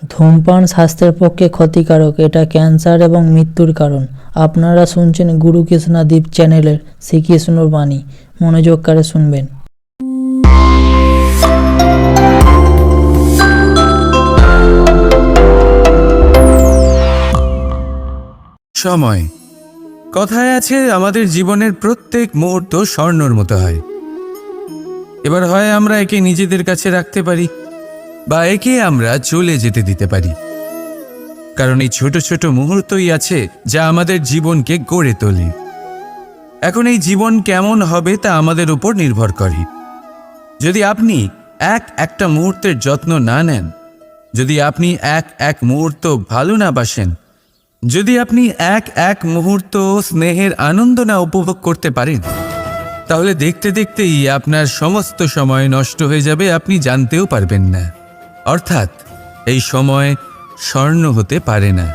ধূমপান স্বাস্থ্যের পক্ষে ক্ষতিকারক, এটা ক্যান্সার এবং মৃত্যুর কারণ। আপনারা শুনছেন গুরু কৃষ্ণাদীপ চ্যানেলের শ্রীকৃষ্ণর বাণী, মনোযোগ করে শুনবেন। সময় কথায় আছে, আমাদের জীবনের প্রত্যেক মুহূর্ত স্বর্ণর মতো হয়। এবার হয় আমরা একে নিজেদের কাছে রাখতে পারি বা একে আমরা চলে যেতে দিতে পারি, কারণ এই ছোট ছোট মুহূর্তই আছে যা আমাদের জীবনকে গড়ে তোলে। এখন এই জীবন কেমন হবে তা আমাদের উপর নির্ভর করে। যদি আপনি একটা মুহূর্তের যত্ন না নেন, যদি আপনি এক মুহূর্ত ভালো না বাসেন, যদি আপনি এক মুহূর্ত স্নেহের আনন্দ না উপভোগ করতে পারেন, তাহলে দেখতে দেখতেই আপনার সমস্ত সময় নষ্ট হয়ে যাবে, আপনি জানতেও পারবেন না। অর্থাৎ এই সময় স্বর্ণ হতে পারে না।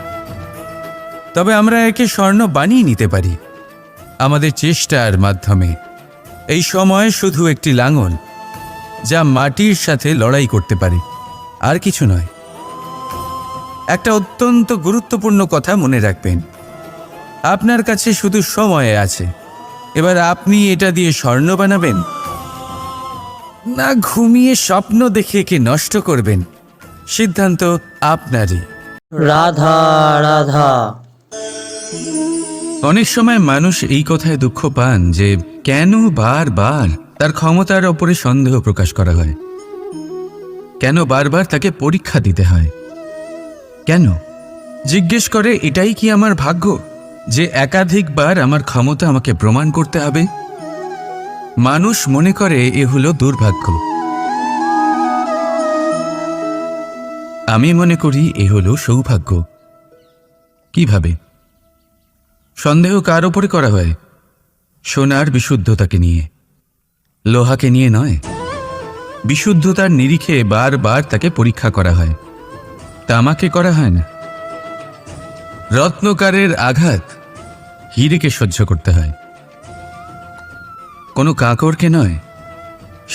তবে আমরা একে স্বর্ণ বানিয়ে নিতে পারি আমাদের চেষ্টার মাধ্যমে। এই সময় শুধু একটি লাঙল যা মাটির সাথে লড়াই করতে পারে, আর কিছু নয়। একটা অত্যন্ত গুরুত্বপূর্ণ কথা মনে রাখবেন, আপনার কাছে শুধু সময় আছে। এবার আপনি এটা দিয়ে স্বর্ণ বানাবেন না ঘুমিয়ে স্বপ্ন দেখে একে নষ্ট করবেন, সিদ্ধান্ত আপনারই। রাধা রাধা। অনেক সময় মানুষ এই কথায় দুঃখ পান যে কেন বারবার তার ক্ষমতার ওপরে সন্দেহ প্রকাশ করা হয়, কেন বারবার তাকে পরীক্ষা দিতে হয়, কেন জিজ্ঞেস করে এটাই কি আমার ভাগ্য যে একাধিকবার আমার ক্ষমতা আমাকে প্রমাণ করতে হবে। মানুষ মনে করে এ হলো দুর্ভাগ্য। আমি মনে করি এ হলো সৌভাগ্য। কিভাবে? সন্দেহ কার ওপরে করা হয়? সোনার বিশুদ্ধতাকে নিয়ে, লোহাকে নিয়ে নয়। বিশুদ্ধতার নিরিখে বারবার তাকে পরীক্ষা করা হয়, তামাকে করা হয় না। রত্নকারের আঘাত হীরেকে সহ্য করতে হয়, কোনো কাঁকরকে নয়।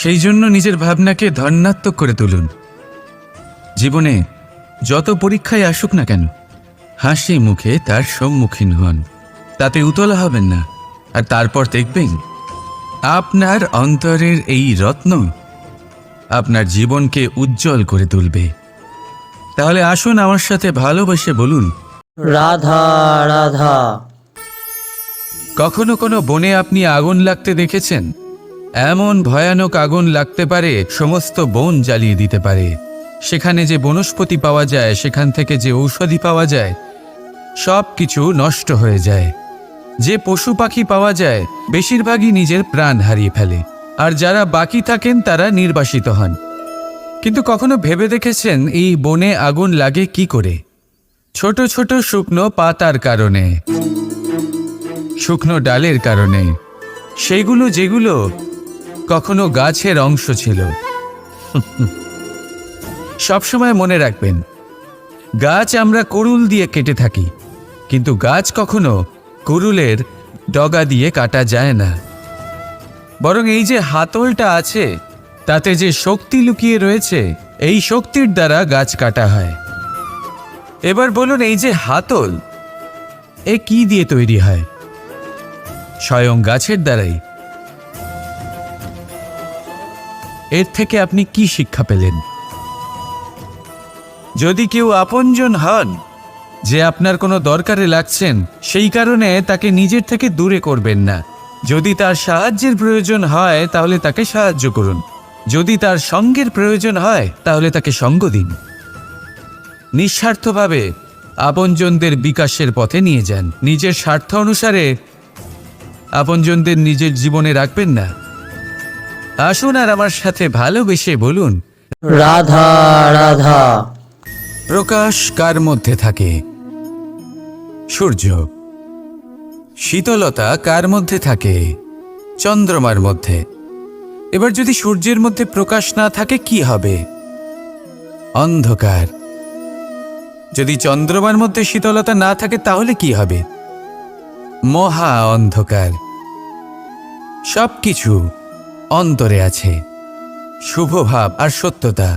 সেই জন্য নিজের ভাবনাকে ধন্যাত্মক করে তুলুন। জীবনে যত পরীক্ষায় আসুক না কেন, হাসি মুখে তার সম্মুখীন হন, তাতে উতলা হবেন না। আর তারপর দেখবেন আপনার অন্তরের এই রত্ন আপনার জীবনকে উজ্জ্বল করে তুলবে। তাহলে আসুন আমার সাথে ভালোবেসে বলুন, রাধা রাধা। কখনো কোনো বনে আপনি আগুন লাগতে দেখেছেন? এমন ভয়ানক আগুন লাগতে পারে সমস্ত বন জ্বালিয়ে দিতে পারে। সেখানে যে বনস্পতি পাওয়া যায়, সেখান থেকে যে ঔষধি পাওয়া যায়, সব কিছু নষ্ট হয়ে যায়। যে পশু পাখি পাওয়া যায় বেশিরভাগই নিজের প্রাণ হারিয়ে ফেলে, আর যারা বাকি থাকেন তারা নির্বাসিত হন। কিন্তু কখনো ভেবে দেখেছেন এই বনে আগুন লাগে কি করে? ছোট ছোট শুকনো পাতার কারণে, শুকনো ডালের কারণে, সেগুলো যেগুলো কখনো গাছের অংশ ছিল। সবসময় মনে রাখবেন, গাছ আমরা কুড়ুল দিয়ে কেটে থাকি, কিন্তু গাছ কখনো কুড়ুলের ডগা দিয়ে কাটা যায় না। বরং এই যে হাতলটা আছে, তাতে যে শক্তি লুকিয়ে রয়েছে, এই শক্তির দ্বারা গাছ কাটা হয়। এবার বলুন, এই যে হাতল, এ কি দিয়ে তৈরি হয়? স্বয়ং গাছের দ্বারাই। এর থেকে আপনি কি শিক্ষা পেলেন? যদি কেউ আপনজন হন, যে আপনার কোনো দরকারে লাগছেন, সেই কারণে তাকে নিজের থেকে দূরে করবেন না। যদি তার সাহায্যের প্রয়োজন হয় তাহলে তাকে সাহায্য করুন, যদি তার সঙ্গের প্রয়োজন হয় তাহলে তাকে সঙ্গ দিন। নিঃস্বার্থভাবে আপনজনদের বিকাশের পথে নিয়ে যান। নিজের স্বার্থ অনুসারে আপনজনদের নিজের জীবনে রাখবেন না। আসুন আর আমার সাথে ভালোবেসে বলুন, রাধা রাধা। প্রকাশ কার মধ্যে থাকে? সূর্য। শীতলতা কার মধ্যে থাকে? চন্দ্রমার মধ্যে। এবার যদি সূর্যের মধ্যে প্রকাশ না থাকে কি হবে? অন্ধকার। যদি চন্দ্রমার মধ্যে শীতলতা না থাকে তাহলে কি হবে? মহা অন্ধকার। সবকিছু অন্তরে আছে, শুভ ভাব আর সত্যতা।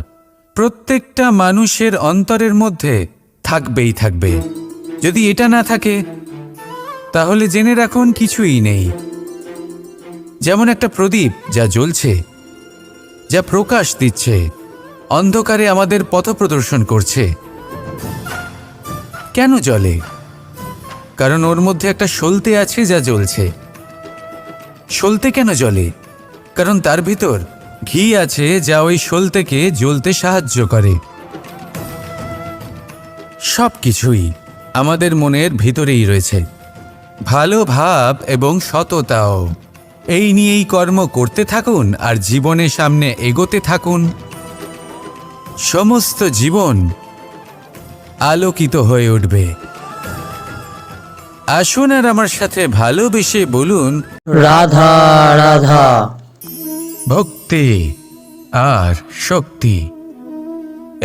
প্রত্যেকটা মানুষের অন্তরের মধ্যে থাকবেই থাকবে। যদি এটা না থাকে তাহলে জেনে রাখুন কিছুই নেই। যেমন একটা প্রদীপ যা জ্বলছে, যা প্রকাশ দিচ্ছে, অন্ধকারে আমাদের পথ প্রদর্শন করছে। কেন জ্বলে? কারণ ওর মধ্যে একটা সলতে আছে যা জ্বলছে। সলতে কেন জ্বলে? কারণ তার ভিতর ঘি আছে যা ওই সলতেকে জ্বলতে সাহায্য করে। সব কিছুই আমাদের মনের ভিতরেই রয়েছে, ভালো ভাব এবং সততাও। এই নিয়েই কর্ম করতে থাকুন আর জীবনের সামনে এগোতে থাকুন। সমস্ত জীবন আলোকিত হয়ে উঠবে। আসুন আর আমার সাথে ভালোবেসে বলুন, রাধা রাধা। ভক্তি আর শক্তি,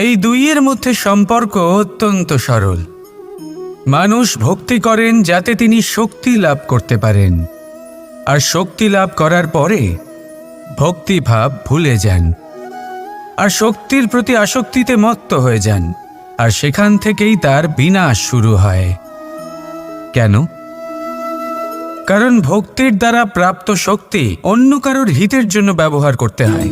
এই দুইয়ের মধ্যে সম্পর্ক অত্যন্ত সরল। মানুষ ভক্তি করেন যাতে তিনি শক্তি লাভ করতে পারেন, আর শক্তি লাভ করার পরে ভক্তিভাব ভুলে যান আর শক্তির প্রতি আসক্তিতে মত্ত হয়ে যান, আর সেখান থেকেই তার বিনাশ শুরু হয়। কেন? কারণ ভক্তির দ্বারা প্রাপ্ত শক্তি অন্য কারোর হিতের জন্য ব্যবহার করতে হয়,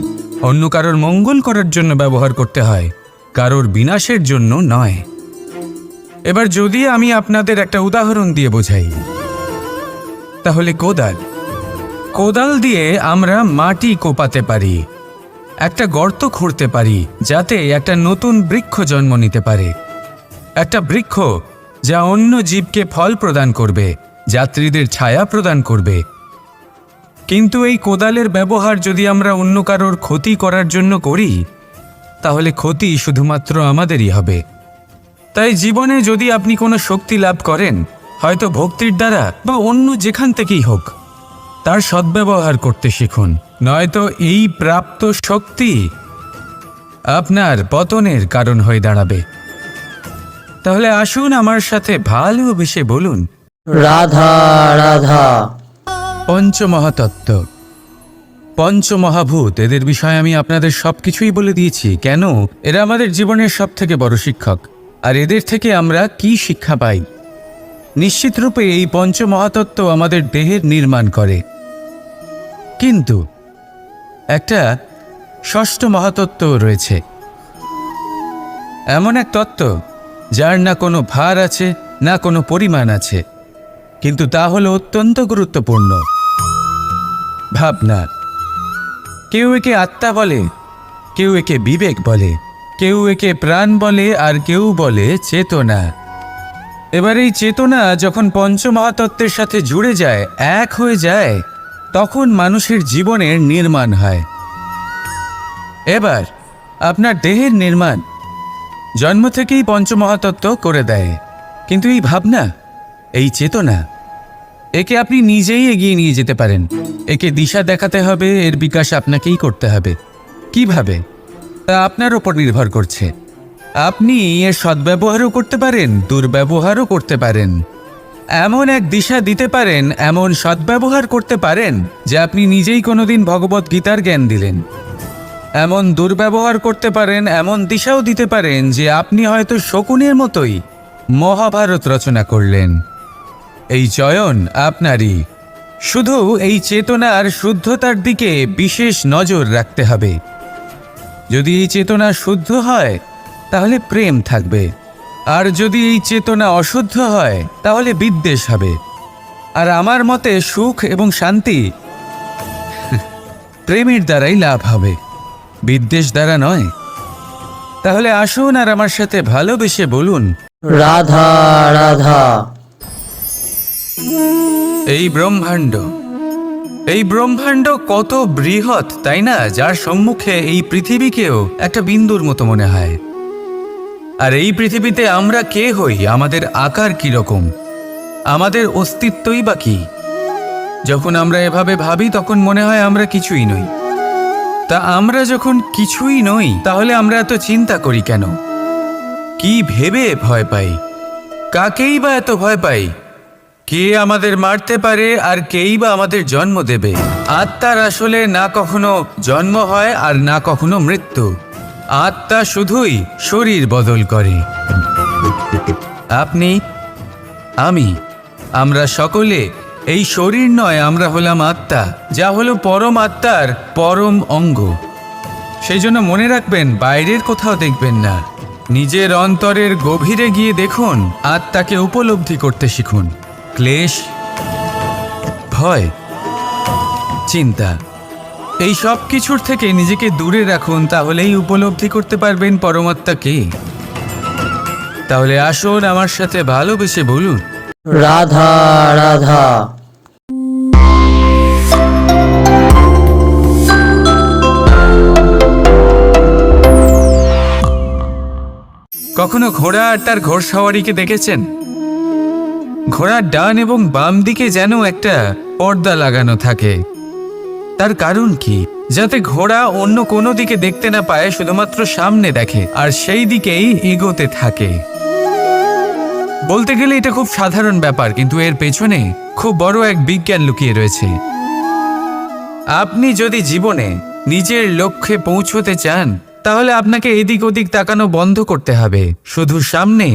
অন্য কারোর মঙ্গল করার জন্য ব্যবহার করতে হয়, কারোর বিনাশের জন্য নয়। এবার যদি আমি আপনাদের একটা উদাহরণ দিয়ে বোঝাই, তাহলে কোদাল দিয়ে আমরা মাটি কোপাতে পারি, একটা গর্ত খুঁড়তে পারি যাতে একটা নতুন বৃক্ষ জন্ম নিতে পারে, একটা বৃক্ষ যা অন্য জীবকে ফল প্রদান করবে, যাত্রীদের ছায়া প্রদান করবে। কিন্তু এই কোদালের ব্যবহার যদি আমরা অন্য কারোর ক্ষতি করার জন্য করি, তাহলে ক্ষতি শুধুমাত্র আমাদেরই হবে। তাই জীবনে যদি আপনি কোনো শক্তি লাভ করেন, হয়তো ভক্তির দ্বারা বা অন্য যেখান থেকেই হোক, তার সদ্ব্যবহার করতে শিখুন, নয়তো এই প্রাপ্ত শক্তি আপনার পতনের কারণ হয়ে দাঁড়াবে। তাহলে আসুন আমার সাথে ভালোবেসে বলুন, রাধা রাধা। পঞ্চমহাতত্ত্ব, পঞ্চমহাভূত, এদের বিষয়ে আমি আপনাদের সবকিছুই বলে দিয়েছি। কেন? এরা আমাদের জীবনের সব থেকে বড় শিক্ষক। আর এদের থেকে আমরা কি শিক্ষা পাই? নিশ্চিতরূপে এই পঞ্চমহাতত্ত্ব আমাদের দেহের নির্মাণ করে, কিন্তু একটা ষষ্ঠ মহাতত্ত্ব রয়েছে, এমন এক তত্ত্ব যার না কোনো ভার আছে না কোনো পরিমাণ আছে, কিন্তু তা হলো অত্যন্ত গুরুত্বপূর্ণ, ভাবনা। কেউ একে আত্মা বলে, কেউ একে বিবেক বলে, কেউ একে প্রাণ বলে, আর কেউ বলে চেতনা। এবার এই চেতনা যখন পঞ্চমহাতত্ত্বের সাথে জুড়ে যায়, এক হয়ে যায়, তখন মানুষের জীবনের নির্মাণ হয়। এবার আপনার দেহের নির্মাণ জন্ম থেকেই পঞ্চমহাতত্ত্ব করে দেয়, কিন্তু এই ভাবনা, এই চেতনা, একে আপনি নিজেই এগিয়ে নিয়ে যেতে পারেন। একে দিশা দেখাতে হবে, এর বিকাশ আপনাকেই করতে হবে। কিভাবে? তা আপনার ওপর নির্ভর করছে। আপনি এর সদ্ব্যবহারও করতে পারেন, দুর্ব্যবহারও করতে পারেন। এমন এক দিশা দিতে পারেন, এমন সদ্ব্যবহার করতে পারেন যে আপনি নিজেই কোনোদিন ভগবদ্গীতার জ্ঞান দিলেন। এমন দুর্ব্যবহার করতে পারেন, এমন দিশাও দিতে পারেন যে আপনি হয়তো শকুনের মতোই মহাভারত রচনা করলেন। এই চয়ন আপনারই। শুধু এই চেতনার শুদ্ধতার দিকে বিশেষ নজর রাখতে হবে। যদি এই চেতনা শুদ্ধ হয় তাহলে প্রেম থাকবে, আর যদি এই চেতনা অশুদ্ধ হয় তাহলে বিদ্বেষ হবে। আর আমার মতে সুখ এবং শান্তি প্রেমের দ্বারাই লাভ হবে, বিদ্বেষ দ্বারা নয়। তাহলে আসুন আর আমার সাথে ভালোবেসে বলুন, রাধা রাধা। এই ব্রহ্মাণ্ড কত বৃহৎ, তাই না? যার সম্মুখে এই পৃথিবীকেও একটা বিন্দুর মতো মনে হয়। আর এই পৃথিবীতে আমরা কে হই? আমাদের আকার কি রকম? আমাদের অস্তিত্বই বা কি? যখন আমরা এভাবে ভাবি তখন মনে হয় আমরা কিছুই নই। তা আমরা যখন কিছুই নই, তাহলে আমরা এত চিন্তা করি কেন? কি ভেবে ভয় পাই? কাকেই বা এত ভয় পাই? কে আমাদের মারতে পারে আর কেই বা আমাদের জন্ম দেবে? আত্মার আসলে না কখনো জন্ম হয় আর না কখনো মৃত্যু। আত্মা শুধুই শরীর বদল করে। আপনি, আমি, আমরা সকলে এই শরীর নয়, আমরা হলাম আত্মা, যা হলো পরম আত্মার পরম অঙ্গ। সেই জন্য মনে রাখবেন, বাইরের কোথাও দেখবেন না, নিজের অন্তরের গভীরে গিয়ে দেখুন, আত্মাকে উপলব্ধি করতে শিখুন। ক্লেশ, ভয়, চিন্তা, এই সব কিছুর থেকে নিজেকে দূরে রাখুন, তাহলেই উপলব্ধি করতে পারবেন পরমাত্মাকে। তাহলে আসুন আমার সাথে ভালোবেসে বলুন, রাধা রাধা। কখনো ঘোড়া আর তার ঘোড়সওয়ারিকে দেখেছেন? ঘোড়ার ডান এবং বাম দিকে যেন একটা পর্দা লাগানো থাকে। তার কারণ কি? যাতে ঘোড়া অন্য কোনো দিকে দেখতে না পায়, শুধুমাত্র সামনে দেখে আর সেই দিকেই এগোতে থাকে। বলতে গেলে এটা খুব সাধারণ ব্যাপার, কিন্তু এর পেছনে খুব বড় এক বিজ্ঞান লুকিয়ে রয়েছে। আপনি যদি জীবনে নিজের লক্ষ্যে পৌঁছতে চান, তাহলে আপনাকে এদিক ওদিক তাকানো বন্ধ করতে হবে, শুধু সামনে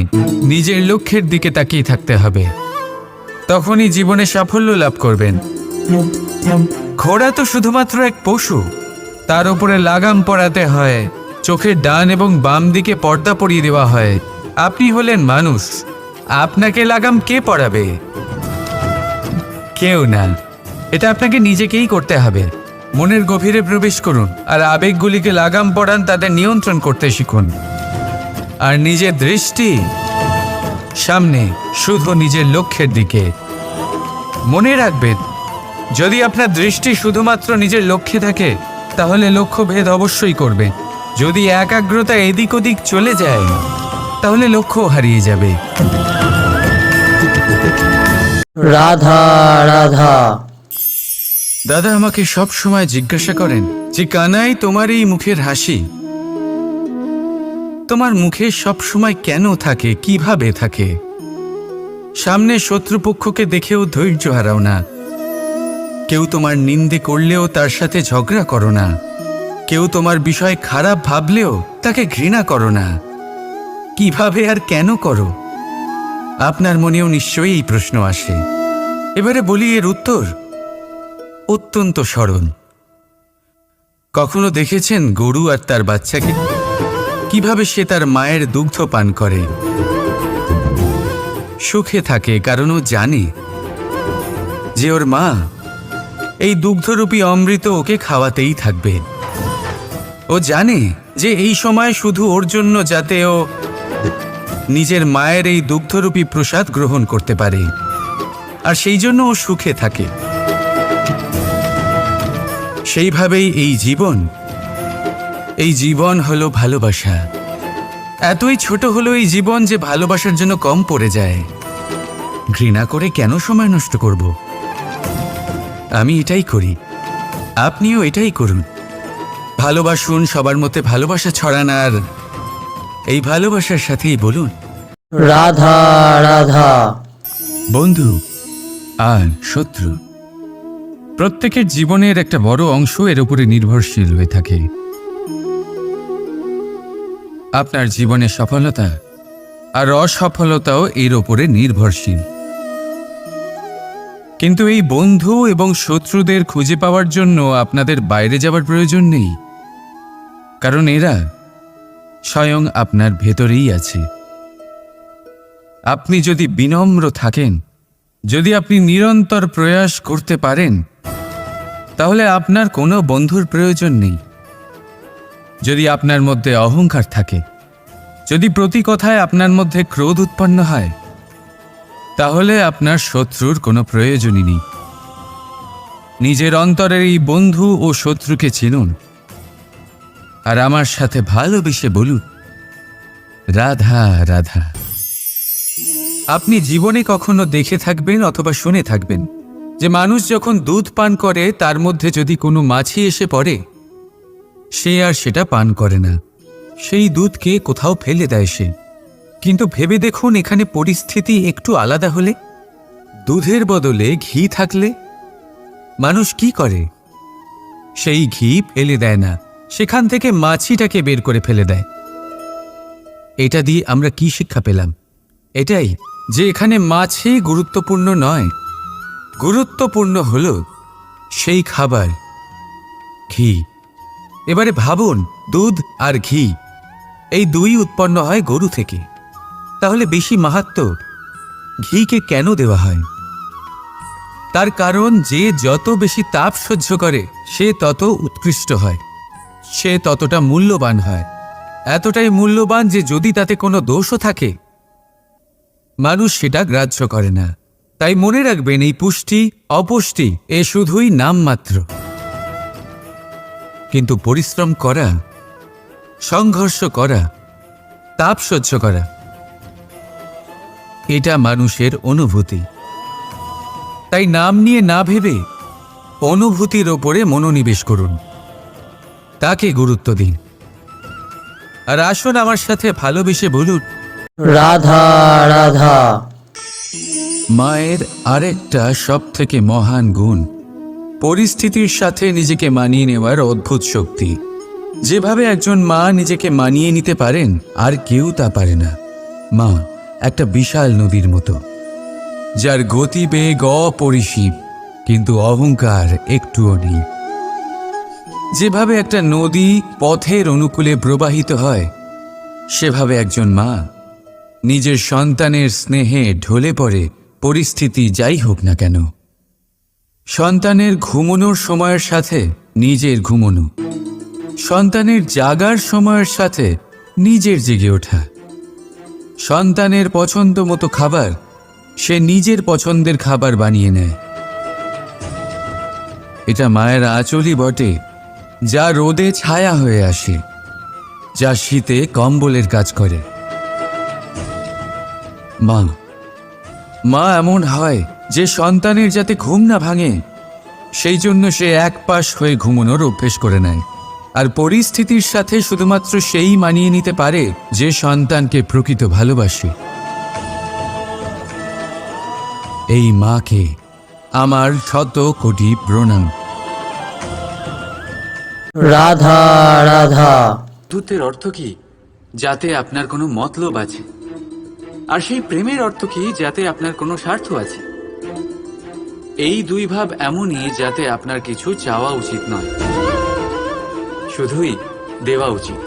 নিজের লক্ষ্যের দিকে তাকিয়ে থাকতে হবে। তখনই জীবনে সাফল্য লাভ করবেন। ঘোড়া তো শুধুমাত্র এক পশু, তার উপরে লাগাম পরাতে হয়, চোখের ডান এবং বাম দিকে পর্দা পরিয়ে দেওয়া হয়। আপনি হলেন মানুষ, আপনাকে লাগাম কে পরাবে? কেউ না, এটা আপনাকে নিজেকেই করতে হবে। মনের গভীরে প্রবেশ করুন আর আবেগগুলিকে লাগাম পরান, তাদের নিয়ন্ত্রণ করতে শিখুন। আর নিজের দৃষ্টি সামনে, শুধু নিজের লক্ষ্যের দিকে। মনে রাখবেন, যদি আপনার দৃষ্টি শুধুমাত্র নিজের লক্ষ্যে থাকে, তাহলে লক্ষ্যভেদ অবশ্যই করবে। যদি একাগ্রতা এদিক ওদিক চলে যায়, তাহলে লক্ষ্য হারিয়ে যাবে। রাধা রাধা। দাদা আমাকে সব সময় জিজ্ঞাসা করেন যে, কানাই, তোমার এই মুখের হাসি, তোমার মুখে সব সময় কেন থাকে, কিভাবে থাকে? সামনে শত্রুপক্ষকে দেখেও ধৈর্য হারাও না, কেউ তোমার নিন্দে করলেও তার সাথে ঝগড়া করো না, কেউ তোমার বিষয় খারাপ ভাবলেও তাকে ঘৃণা করো না। কিভাবে আর কেন করো? আপনার মনেও নিশ্চয়ই এই প্রশ্ন আসে। এবারে বলি, এর উত্তর অত্যন্ত সরল। কখনো দেখেছেন গরু আর তার বাচ্চাকে কিভাবে সে তার মায়ের দুগ্ধ পান করে? সুখে থাকে, কারণ ও জানে যে ওর মা এই দুগ্ধরূপী অমৃত ওকে খাওয়াতেই থাকবে। ও জানে যে এই সময় শুধু ওর জন্য, যাতে ও নিজের মায়ের এই দুগ্ধরূপী প্রসাদ গ্রহণ করতে পারে, আর সেই জন্য ও সুখে থাকে। সেইভাবেই এই জীবন হলো ভালোবাসা। এতই ছোট হলো এই জীবন যে ভালোবাসার জন্য কম পড়ে যায়। ঘৃণা করে কেন সময় নষ্ট করব? আমি এটাই করি, আপনিও এটাই করুন। ভালোবাসুন, সবার মধ্যে ভালোবাসা ছড়ান, আর এই ভালোবাসার সাথেই বলুন, রাধা রাধা। বন্ধু আর শত্রু, প্রত্যেকের জীবনের একটা বড় অংশ এর উপরে নির্ভরশীল হয়ে থাকে। আপনার জীবনের সফলতা আর অসফলতাও এর উপরে নির্ভরশীল। কিন্তু এই বন্ধু এবং শত্রুদের খুঁজে পাওয়ার জন্য আপনাদের বাইরে যাবার প্রয়োজন নেই, কারণ এরা স্বয়ং আপনার ভেতরেই আছে। আপনি যদি বিনম্র থাকেন, যদি আপনি নিরন্তর প্রয়াস করতে পারেন, তাহলে আপনার কোনো বন্ধুর প্রয়োজন নেই। যদি আপনার মধ্যে অহংকার থাকে, যদি প্রতি কথায় আপনার মধ্যে ক্রোধ উৎপন্ন হয়, তাহলে আপনার শত্রুর কোনো প্রয়োজনই নেই। নিজের অন্তরের এই বন্ধু ও শত্রুকে চিনুন, আর আমার সাথে ভালোবেসে বলুন, রাধা রাধা। আপনি জীবনে কখনো দেখে থাকবেন অথবা শুনে থাকবেন যে মানুষ যখন দুধ পান করে, তার মধ্যে যদি কোনো মাছি এসে পড়ে, সে আর সেটা পান করে না, সেই দুধকে কোথাও ফেলে দেয় সে। কিন্তু ভেবে দেখুন, এখানে পরিস্থিতি একটু আলাদা হলে, দুধের বদলে ঘি থাকলে মানুষ কি করে? সেই ঘি ফেলে দেয় না, সেখান থেকে মাছিটাকে বের করে ফেলে দেয়। এটা দিয়ে আমরা কি শিক্ষা পেলাম? এটাই যে এখানে মাছি গুরুত্বপূর্ণ নয়, গুরুত্বপূর্ণ হলো সেই খাবার, ঘি। এবারে ভাবুন, দুধ আর ঘি এই দুই উৎপন্ন হয় গরু থেকে। তাহলে বেশি মাহাত্ম্য ঘিকে কেন দেওয়া হয়? তার কারণ যে যত বেশি তাপ সহ্য করে সে তত উৎকৃষ্ট হয়, সে ততটা মূল্যবান হয়। এতটাই মূল্যবান যে যদি তাতে কোনো দোষও থাকে মানুষ সেটা গ্রাহ্য করে না। তাই মনে রাখবেন, এই পুষ্টি অপুষ্টি এ শুধুই নামমাত্র, কিন্তু পরিশ্রম করা, সংঘর্ষ করা, তাপ সহ্য করা, এটা মানুষের অনুভূতি। তাই নাম নিয়ে না ভেবে অনুভূতির ওপরে মনোনিবেশ করুন, তাকে গুরুত্ব দিন। আর আসুন আমার সাথে ভালোবেসে বলুন, রাধা রাধা। মায়ের আরেকটা সব থেকে মহান গুণ পরিস্থিতির সাথে নিজেকে মানিয়ে নেওয়ার অদ্ভুত শক্তি। যেভাবে একজন মা নিজেকে মানিয়ে নিতে পারেন আর কেউ তা পারে না। মা একটা বিশাল নদীর মতো, যার গতিবেগ অপরিসীম, কিন্তু অহংকার একটুও নেই। যেভাবে একটা নদী পথের অনুকূলে প্রবাহিত হয়, সেভাবে একজন মা নিজের সন্তানের স্নেহে ঢলে পড়ে, পরিস্থিতি যাই হোক না কেন। সন্তানের ঘুমানোর সময়ের সাথে নিজের ঘুমানো, সন্তানের জাগার সময়ের সাথে নিজের জেগে ওঠা, সন্তানের পছন্দ মতো খাবার সে নিজের পছন্দের খাবার বানিয়ে নেয়। এটা মায়ের আঁচলই বটে, যা রোদে ছায়া হয়ে আসে, যা শীতে কম্বলের কাজ করে। মা এমন হয় যে সন্তানের যাতে ঘুম না ভাঙে সেই জন্য সে এক পাশ হয়ে ঘুমানোর অভ্যেস করে নেয়। আর পরিস্থিতির সাথে শুধুমাত্র সেই মানিয়ে নিতে পারে যে সন্তানকে প্রকৃত ভালোবাসে। এই মাকে আমার শত কোটি প্রণাম। রাধা রাধা। বন্ধুত্বের অর্থ কি? যাতে আপনার কোনো মতলব আছে। আর সেই প্রেমের অর্থ কি? যাতে আপনার কোনো স্বার্থ আছে। এই দুই ভাব এমনই যাতে আপনার কিছু চাওয়া উচিত নয়, শুধুই দেওয়া উচিত।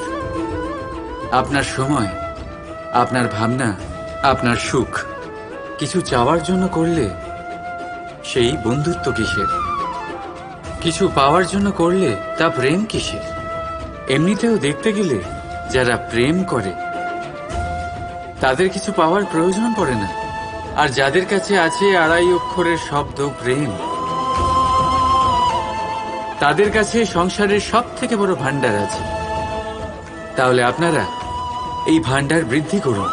আপনার সময়, আপনার ভাবনা, আপনার সুখ কিছু চাওয়ার জন্য করলে সেই বন্ধুত্ব কিসের? কিছু পাওয়ার জন্য করলে তা প্রেম কিসের? এমনিতেও দেখতে গেলে যারা প্রেম করে তাদের কিছু পাওয়ার প্রয়োজন পড়ে না। আর যাদের কাছে আছে 2.5 অক্ষরের শব্দ প্রেম, তাদের কাছে সংসারের সব থেকে বড় ভান্ডার আছে। তাহলে আপনারা এই ভান্ডার বৃদ্ধি করুন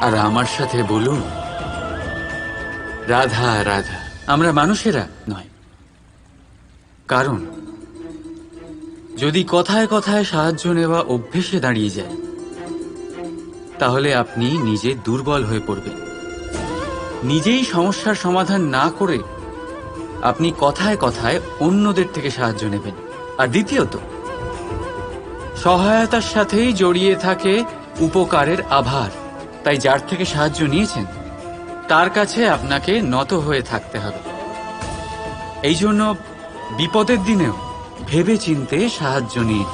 আর আমার সাথে বলুন, রাধা রাধা। আমরা মানুষেরা নয়। কারণ যদি কথায় কথায় সাহায্য নেওয়া অভ্যেসে দাঁড়িয়ে যায়, তাহলে আপনি নিজে দুর্বল হয়ে পড়বেন। নিজেই সমস্যার সমাধান না করে আপনি কথায় কথায় অন্যদের থেকে সাহায্য নেবেন। আর দ্বিতীয়ত, সহায়তার সাথেই জড়িয়ে থাকে উপকারের আভার। তাই যার থেকে সাহায্য নিয়েছেন তার কাছে আপনাকে নত হয়ে থাকতে হবে। এই জন্য বিপদের দিনেও ভেবে চিন্তে সাহায্য নিন,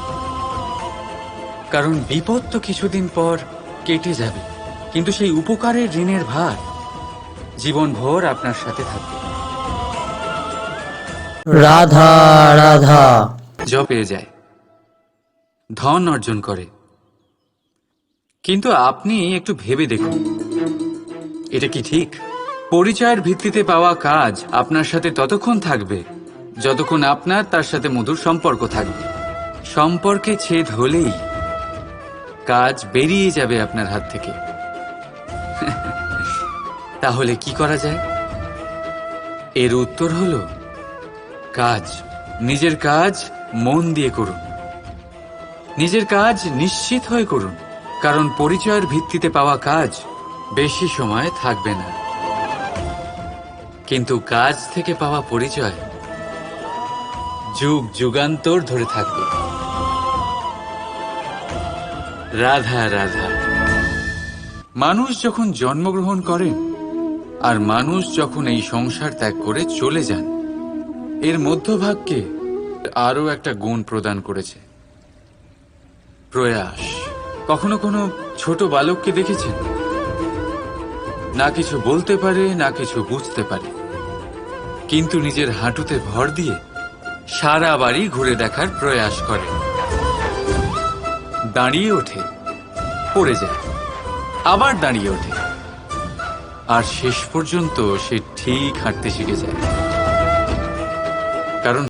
কারণ বিপদ তো কিছুদিন পর কেটে যাবে, কিন্তু সেই উপকারের ঋণের ভার জীবনভর আপনার সাথে থাকবে। রাধা রাধা। জব পেয়ে যায়, ধন অর্জন করে, কিন্তু আপনি একটু ভেবে দেখুন, এটা কি ঠিক? পরিচয়ের ভিত্তিতে পাওয়া কাজ আপনার সাথে ততক্ষণ থাকবে যতক্ষণ আপনার তার সাথে মধুর সম্পর্ক থাকবে। সম্পর্কে ছেদ হলেই কাজ বেরিয়ে যাবে আপনার হাত থেকে। তাহলে কি করা যায়? এর উত্তর হলো কাজ। নিজের কাজ মন দিয়ে করুন, নিজের কাজ নিশ্চিত হয়ে করুন, কারণ পরিচয়ের ভিত্তিতে পাওয়া কাজ বেশি সময় থাকবে না, কিন্তু কাজ থেকে পাওয়া পরিচয় যুগ যুগান্তর ধরে থাকবে। রাধা রাধা। মানুষ যখন জন্মগ্রহণ করেন আর মানুষ যখন এই সংসার ত্যাগ করে চলে যান, এর মধ্যভাগকে আরো একটা গুণ প্রদান করেছে, প্রয়াস। কখনো কোনো ছোট বালককে দেখেছেন? না কিছু বলতে পারে, না কিছু বুঝতে পারে, কিন্তু নিজের হাঁটুতে ভর দিয়ে সারা বাড়ি ঘুরে দেখার প্রয়াস করে। দাঁড়িয়ে ওঠে, পড়ে যায়, আবার দাঁড়িয়ে ওঠে, আর শেষ পর্যন্ত সে ঠিক হাঁটতে শিখে যায়। কারণ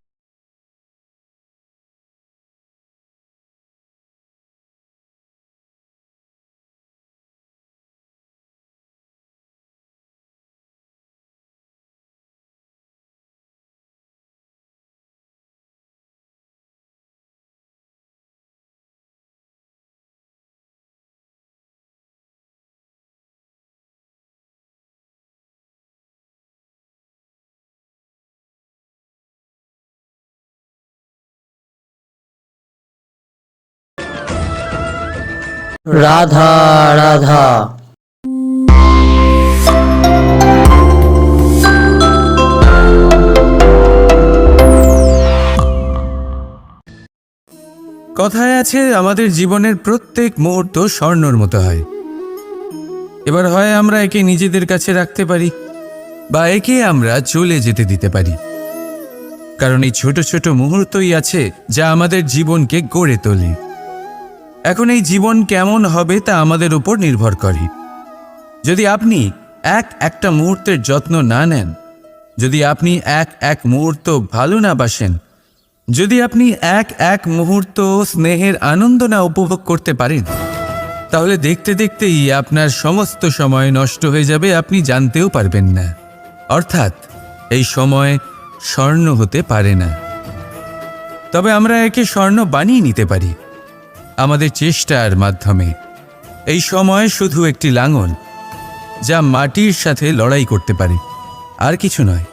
রাধা রাধা। কথায় আছে আমাদের জীবনের প্রত্যেক মুহূর্ত স্বর্ণর মতো হয়। এবার হয় আমরা একে নিজেদের কাছে রাখতে পারি বা একে আমরা চলে যেতে দিতে পারি। কারণ এই ছোট ছোট মুহূর্তই আছে যা আমাদের জীবনকে গড়ে তোলে। এখন এই জীবন কেমন হবে তা আমাদের উপর নির্ভর করে। যদি আপনি একটা মুহূর্তের যত্ন না নেন, যদি আপনি এক মুহূর্ত ভালো না বাসেন, যদি আপনি এক মুহূর্ত স্নেহের আনন্দ না উপভোগ করতে পারেন, তাহলে দেখতে দেখতেই আপনার সমস্ত সময় নষ্ট হয়ে যাবে, আপনি জানতেও পারবেন না। অর্থাৎ এই সময় স্বর্ণ হতে পারে না। তবে আমরা একে স্বর্ণ বানিয়ে নিতে পারি আমাদের চেষ্টার মাধ্যমে। এই সময় শুধু একটি লাঙল যা মাটির সাথে লড়াই করতে পারে, আর কিছু নয়।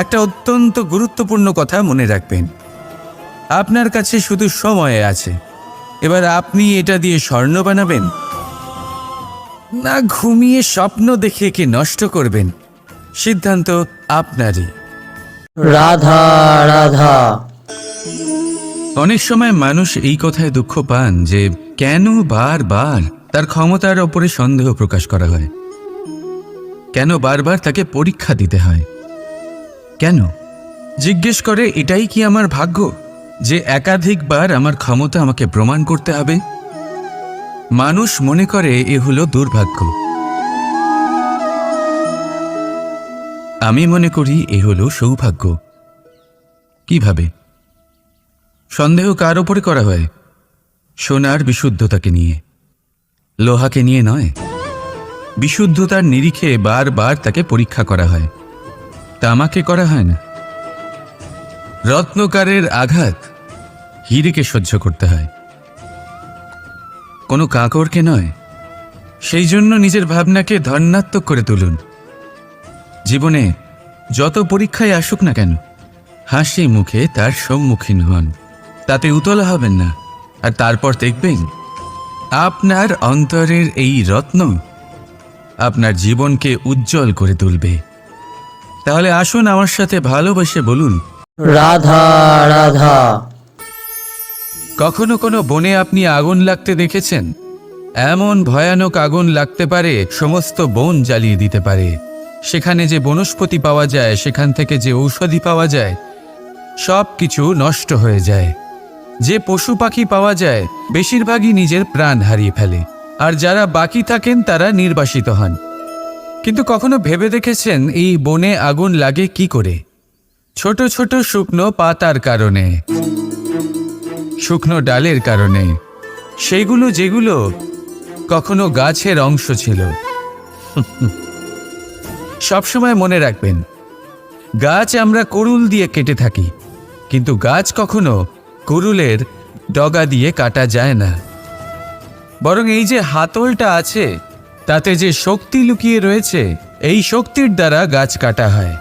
একটা অত্যন্ত গুরুত্বপূর্ণ কথা মনে রাখবেন, আপনার কাছে শুধু সময় আছে। এবার আপনি এটা দিয়ে স্বর্ণ বানাবেন না ঘুমিয়ে স্বপ্ন দেখে একে নষ্ট করবেন, সিদ্ধান্ত আপনারই। রাধা রাধা। অনেক সময় মানুষ এই কথায় দুঃখ পান যে কেন বারবার তার ক্ষমতার ওপরে সন্দেহ প্রকাশ করা হয়, কেন বারবার তাকে পরীক্ষা দিতে হয়, কেন জিজ্ঞেস করে এটাই কি আমার ভাগ্য যে একাধিকবার আমার ক্ষমতা আমাকে প্রমাণ করতে হবে? মানুষ মনে করে এ হলো দুর্ভাগ্য। আমি মনে করি এ হলো সৌভাগ্য। কিভাবে? সন্দেহ কার ওপরে করা হয়? সোনার বিশুদ্ধতাকে নিয়ে, লোহাকে নিয়ে নয়। বিশুদ্ধতার নিরিখে বারবার তাকে পরীক্ষা করা হয়, তামাকে করা হয় না। রত্নকারের আঘাত হীরেকে সহ্য করতে হয়, কোনো কাঁকরকে নয়। সেই জন্য নিজের ভাবনাকে ধন্যাত্মক করে তুলুন। জীবনে যত পরীক্ষায় আসুক না কেন, হাসি মুখে তার সম্মুখীন হন, তাতে উতলা হবেন না। আর তারপর দেখবেন আপনার অন্তরের এই রত্ন আপনার জীবনকে উজ্জ্বল করে তুলবে। তাহলে আসুন আমার সাথে ভালোবেসে বলুন, রাধা রাধা। কখনো কোনো বনে আপনি আগুন লাগতে দেখেছেন? এমন ভয়ানক আগুন লাগতে পারে সমস্ত বন জ্বালিয়ে দিতে পারে। সেখানে যে বনস্পতি পাওয়া যায়, সেখান থেকে যে ঔষধি পাওয়া যায়, সব কিছু নষ্ট হয়ে যায়। যে পশু পাখি পাওয়া যায় বেশিরভাগই নিজের প্রাণ হারিয়ে ফেলে, আর যারা বাকি থাকেন তারা নির্বাসিত হন। কিন্তু কখনো ভেবে দেখেছেন এই বনে আগুন লাগে কি করে? ছোট ছোট শুকনো পাতার কারণে, শুকনো ডালের কারণে, সেগুলো যেগুলো কখনো গাছের অংশ ছিল। সবসময় মনে রাখবেন, গাছ আমরা কুড়ুল দিয়ে কেটে থাকি, কিন্তু গাছ কখনো কুড়ুলের ডগা দিয়ে কাটা যায় না। বরং এই যে হাতলটা আছে, তাতে যে শক্তি লুকিয়ে রয়েছে, এই শক্তির দ্বারা গাছ কাটা হয়।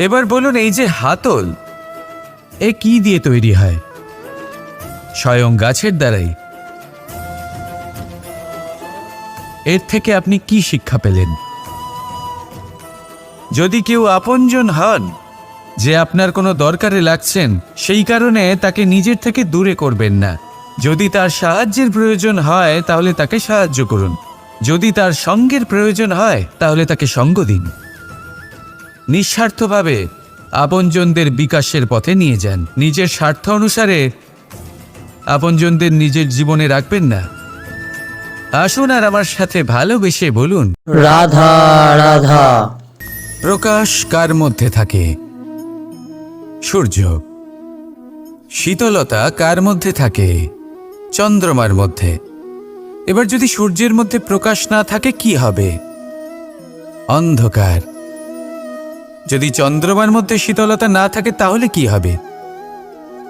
এবার বলুন, এই যে হাতল, এ কি দিয়ে তৈরি হয়? স্বয়ং গাছের দ্বারাই। এর থেকে আপনি কি শিক্ষা পেলেন? যদি কেউ আপনজন হন, যে আপনার কোনো দরকারে লাগছেন, সেই কারণে তাকে নিজের থেকে দূরে করবেন না। যদি তার সাহায্যের প্রয়োজন হয় তাহলে তাকে সাহায্য করুন, যদি তার সঙ্গের প্রয়োজন হয় তাহলে তাকে সঙ্গ দিন। নিঃস্বার্থভাবে আপনজনদের বিকাশের পথে নিয়ে যান। নিজের স্বার্থ অনুসারে আপনজনদের নিজের জীবনে রাখবেন না। আসুন আর আমার সাথে ভালোবেসে বলুন, রাধা রাধা। প্রকাশ কার মধ্যে থাকে? সূর্য। শীতলতা কার মধ্যে থাকে? চন্দ্রমার মধ্যে। এবার যদি সূর্যের মধ্যে প্রকাশ না থাকে কি হবে? অন্ধকার। যদি চন্দ্রমার মধ্যে শীতলতা না থাকে তাহলে কি হবে?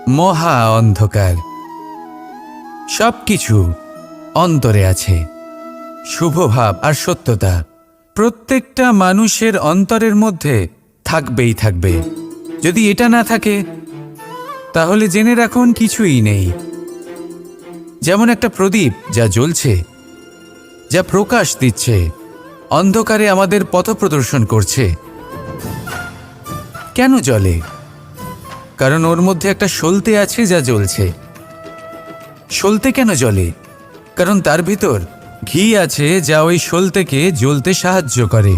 মহা অন্ধকার। সবকিছু অন্তরে আছে, শুভ ভাব আর সত্যতা প্রত্যেকটা মানুষের অন্তরের মধ্যে থাকবেই থাকবে। যদি এটা না থাকে তাহলে জেনে রাখুন কিছুই নেই। যেমন একটা প্রদীপ যা জ্বলছে, যা প্রকাশ দিচ্ছে, অন্ধকারে আমাদের পথ প্রদর্শন করছে। কেন জ্বলে? কারণ ওর মধ্যে একটা সলতে আছে যা জ্বলছে। সলতে কেন জ্বলে? কারণ তার ভিতর ঘি আছে যা ওই সলতেকে জ্বলতে সাহায্য করে।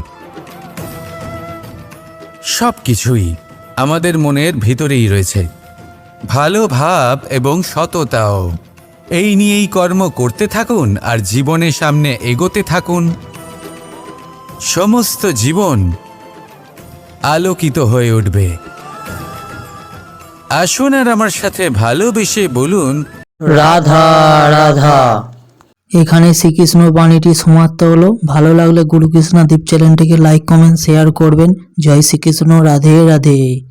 সব কিছুই আমাদের মনের ভিতরেই রয়েছে, ভালো ভাব এবং সততাও। এই নিয়েই কর্ম করতে থাকুন আর জীবনের সামনে এগোতে থাকুন। সমস্ত জীবন আলোকিত হয়ে উঠবে। আসুন আর আমার সাথে ভালোবেসে বলুন, রাধা রাধা। এখানে শ্রীকৃষ্ণ বাণীটি সমাপ্ত হলো। ভালো লাগলে গুরুকৃষ্ণা দীপ চ্যানেলটিকে লাইক, কমেন্ট, শেয়ার করবেন। জয় শ্রীকৃষ্ণ। রাধে রাধে।